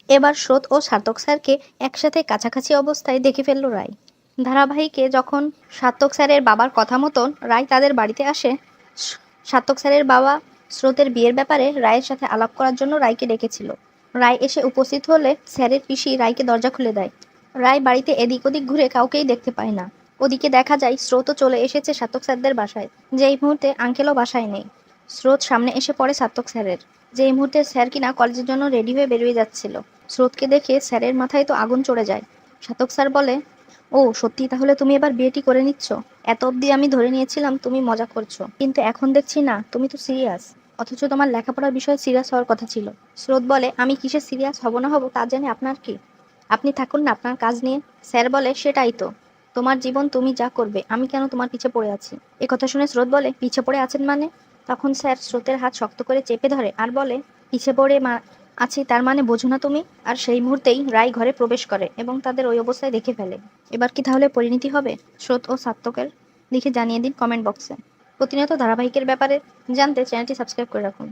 এবার স্রোত ও সার্থক স্যারকে একসাথে কাছাকাছি অবস্থায় দেখে ফেলল রায়। ধারাবাহিকে যখন সার্থক স্যারের বাবার কথা মতন রায় তাদের বাড়িতে আসে, সার্থক স্যারের বাবা স্রোতের বিয়ের ব্যাপারে রায়ের সাথে আলাপ করার জন্য রায়কে ডেকেছিল। রায় এসে উপস্থিত হলে স্যারের পিসি রায়কে দরজা খুলে দেয়। রায় বাড়িতে এদিক ওদিক ঘুরে কাউকেই দেখতে পায় না। ওদিকে দেখা যায় স্রোতও চলে এসেছে সার্থক স্যারদের বাসায়। যেই মুহূর্তে আঙ্কেলও বাসায় নেই, স্রোত সামনে এসে পড়ে সার্থক স্যারের। যেই মুহূর্তে স্যার কিনা কলেজের জন্য রেডি হয়ে বেরিয়ে যাচ্ছিল, স্রোতকে দেখে স্যারের মাথায় তো আগুন চড়ে যায়। সার্থক স্যার বলে, ও সত্যি তাহলে তুমি এবার বিয়েটি করে নিচ্ছ? এত অবধি আমি ধরে নিয়েছিলাম তুমি মজা করছো, কিন্তু এখন দেখছি না তুমি তো সিরিয়াস। অথচ তোমার লেখাপড়ার বিষয়ে সিরিয়াস হওয়ার কথা ছিল। স্রোত বলে, আমি কিসে সিরিয়াস হব না হব তা জানি আপনার কি? আপনি থাকুন না আপনার কাজ নিয়ে। স্যার বলে, সেটাই তো, তোমার জীবন তুমি যা করবে, আমি কেন তোমার পিছে পড়ে আছি? এ কথা শুনে স্রোত বলে, পিছে পড়ে আছেন মানে? তখন স্যার স্রোতের হাত শক্ত করে চেপে ধরে আর বলে, পিছে পড়ে আছি তার মানে বোঝো না তুমি? আর সেই মুহূর্তেই রায় ঘরে প্রবেশ করে এবং তাদের ওই অবস্থায় দেখে ফেলে। এবার কি তাহলে পরিণতি হবে স্রোত ও সার্থকের? লিখে জানিয়ে দিন কমেন্ট বক্সে। প্রতিনিয়ত ধারাবাহিকের ব্যাপারে জানতে চ্যানেলটি সাবস্ক্রাইব করে রাখুন।